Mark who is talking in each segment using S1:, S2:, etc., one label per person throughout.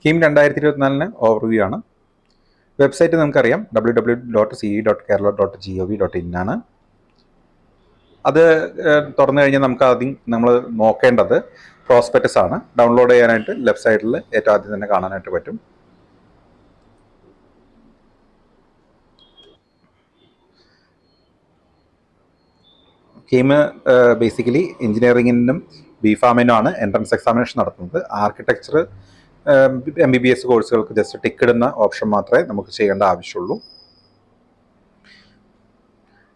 S1: KEAM 2024 overview ആണ്. Website നമുക്കറിയാം www.ce.kerala.gov.in ആണ്. അത് തുറന്നു കഴിഞ്ഞാൽ നമുക്ക് ആദ്യം നമ്മൾ നോക്കേണ്ടത് പ്രോസ്പെക്ടസ് ആണ്. ഡൗൺലോഡ് ചെയ്യാനായിട്ട് ലെഫ്റ്റ് സൈഡിൽ ഏറ്റവും ആദ്യം തന്നെ കാണാനായിട്ട് പറ്റും. കീം ബേസിക്കലി എഞ്ചിനീയറിംഗിനും ബിഫാമിനും ആണ് എൻട്രൻസ് എക്സാമിനേഷൻ നടത്തുന്നത്. ആർക്കിടെക്ചർ MBBS കോഴ്സുകൾക്ക് ജസ്റ്റ് ടിക്ക് ഇടുന്ന ഓപ്ഷൻ മാത്രമേ നമുക്ക് ചെയ്യേണ്ട ആവശ്യമുള്ളൂ.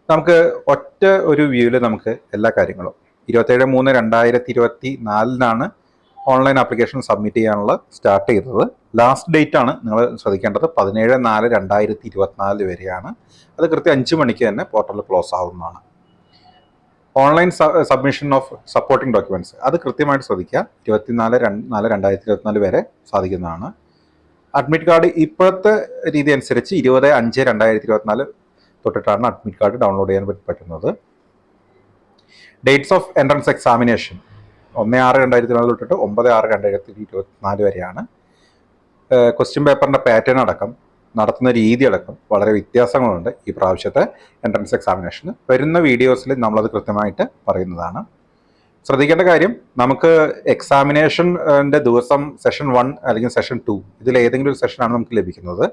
S1: നമുക്ക് ഒറ്റ ഒരു വ്യൂവിൽ നമുക്ക് എല്ലാ കാര്യങ്ങളും 27/3/2024 ഓൺലൈൻ ആപ്ലിക്കേഷൻ സബ്മിറ്റ് ചെയ്യാനുള്ള സ്റ്റാർട്ട് ചെയ്തത്. ലാസ്റ്റ് ഡേറ്റ് ആണ് നിങ്ങൾ ശ്രദ്ധിക്കേണ്ടത് 17/4/2024 വരെയാണ്. അത് കൃത്യം 5 മണിക്ക് തന്നെ പോർട്ടൽ ക്ലോസ് ആവുന്നതാണ്. Online submission of supporting documents അത് കൃത്യമായിട്ട് ശ്രദ്ധിക്കുക. 24/4/2024 വരെ സാധിക്കുന്നതാണ്. അഡ്മിറ്റ് കാർഡ് ഇപ്പോഴത്തെ രീതി അനുസരിച്ച് 20/5/2024 തൊട്ടിട്ടാണ് അഡ്മിറ്റ് കാർഡ് ഡൗൺലോഡ് ചെയ്യാൻ പറ്റുന്നത്. ഡേറ്റ്സ് ഓഫ് എൻട്രൻസ് എക്സാമിനേഷൻ 1/6/2024 തൊട്ടിട്ട് 9/6/2024 വരെയാണ്. ക്വസ്റ്റ്യൻ പേപ്പറിൻ്റെ പാറ്റേൺ അടക്കം നടത്തുന്ന രീതി അടക്കം വളരെ വ്യത്യാസങ്ങളുണ്ട് ഈ പ്രാവശ്യത്തെ എൻട്രൻസ് എക്സാമിനേഷന്. വരുന്ന വീഡിയോസിൽ നമ്മളത് കൃത്യമായിട്ട് പറയുന്നതാണ്. ശ്രദ്ധിക്കേണ്ട കാര്യം, നമുക്ക് എക്സാമിനേഷൻ്റെ ദിവസം സെഷൻ 1 അല്ലെങ്കിൽ സെഷൻ 2 ഇതിലേതെങ്കിലും ഒരു സെഷനാണ് നമുക്ക് ലഭിക്കുന്നത്.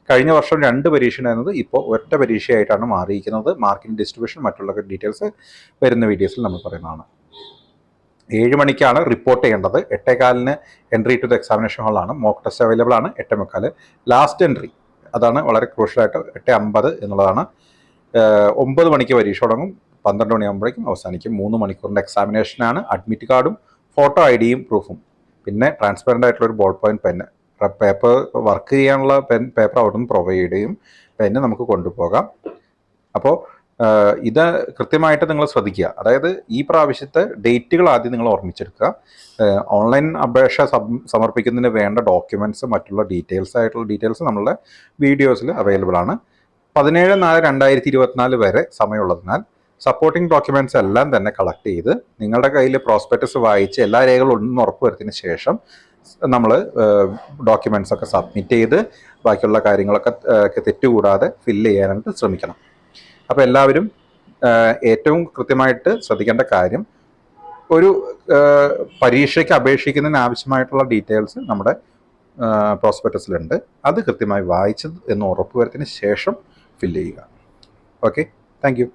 S1: കഴിഞ്ഞ വർഷം 2 പരീക്ഷയായിരുന്നത് ഇപ്പോൾ ഒറ്റ പരീക്ഷയായിട്ടാണ് മാറിയിരിക്കുന്നത്. മാർക്കിൻ്റെ ഡിസ്ട്രിബ്യൂഷൻ മറ്റുള്ള ഡീറ്റെയിൽസ് വരുന്ന വീഡിയോസിൽ നമ്മൾ പറയുന്നതാണ്. 7 മണിക്കാണ് റിപ്പോർട്ട് ചെയ്യേണ്ടത്. 8:15 എൻട്രി ടു ദ എക്സാമിനേഷൻ ഹാളാണ്. മോക്ക് ടെസ്റ്റ് അവൈലബിൾ ആണ് 8:45. ലാസ്റ്റ് എൻട്രി അതാണ് വളരെ ക്രൂഷ്യലായിട്ട് 8:50 എന്നുള്ളതാണ്. 9 മണിക്ക് പരീക്ഷ തുടങ്ങും, 12 മണിയാകുമ്പോഴേക്കും അവസാനിക്കും. 3 മണിക്കൂറിൻ്റെ എക്സാമിനേഷനാണ്. അഡ്മിറ്റ് കാർഡും ഫോട്ടോ ID-യും പ്രൂഫും പിന്നെ ട്രാൻസ്പെറൻ്റ് ആയിട്ടുള്ളൊരു ball point pen, paper work ചെയ്യാനുള്ള പേപ്പർ അവിടെ നിന്ന് പ്രൊവൈഡ് ചെയ്യും. പെന്ന് നമുക്ക് കൊണ്ടുപോകാം. അപ്പോൾ ഇത് കൃത്യമായിട്ട് നിങ്ങൾ ശ്രദ്ധിക്കുക. അതായത് ഈ പ്രാവശ്യത്തെ ഡേറ്റുകൾ ആദ്യം നിങ്ങൾ ഓർമ്മിച്ചെടുക്കുക. ഓൺലൈൻ അപേക്ഷ സമർപ്പിക്കുന്നതിന് വേണ്ട ഡോക്യുമെൻറ്റ്സ് മറ്റുള്ള ഡീറ്റെയിൽസ് നമ്മളുടെ വീഡിയോസിൽ അവൈലബിൾ ആണ്. 17/4/2024 വരെ സമയമുള്ളതിനാൽ സപ്പോർട്ടിംഗ് ഡോക്യുമെൻറ്റ്സ് എല്ലാം തന്നെ കളക്ട് ചെയ്ത് നിങ്ങളുടെ കയ്യിൽ പ്രോസ്പെക്ടസ് വായിച്ച് എല്ലാ രേഖകളും ഉണ്ടെന്ന് ഉറപ്പുവരുത്തിയതിന് ശേഷം നമ്മൾ ഡോക്യുമെൻറ്റ്സ് ഒക്കെ സബ്മിറ്റ് ചെയ്ത് ബാക്കിയുള്ള കാര്യങ്ങളൊക്കെ തെറ്റുകൂടാതെ ഫില്ല് ചെയ്യാനായിട്ട് ശ്രമിക്കണം. അപ്പോൾ എല്ലാവരും ഏറ്റവും കൃത്യമായിട്ട് ശ്രദ്ധിക്കേണ്ട കാര്യം, ഒരു പരീക്ഷയ്ക്ക് അപേക്ഷിക്കുന്നതിന് ആവശ്യമായിട്ടുള്ള ഡീറ്റെയിൽസ് നമ്മുടെ പ്രോസ്പെക്ടസിലുണ്ട്. അത് കൃത്യമായി വായിച്ചത് എന്ന് ഉറപ്പുവരുത്തിയതിന് ശേഷം ഫില്ല് ചെയ്യുക. Okay, thank you.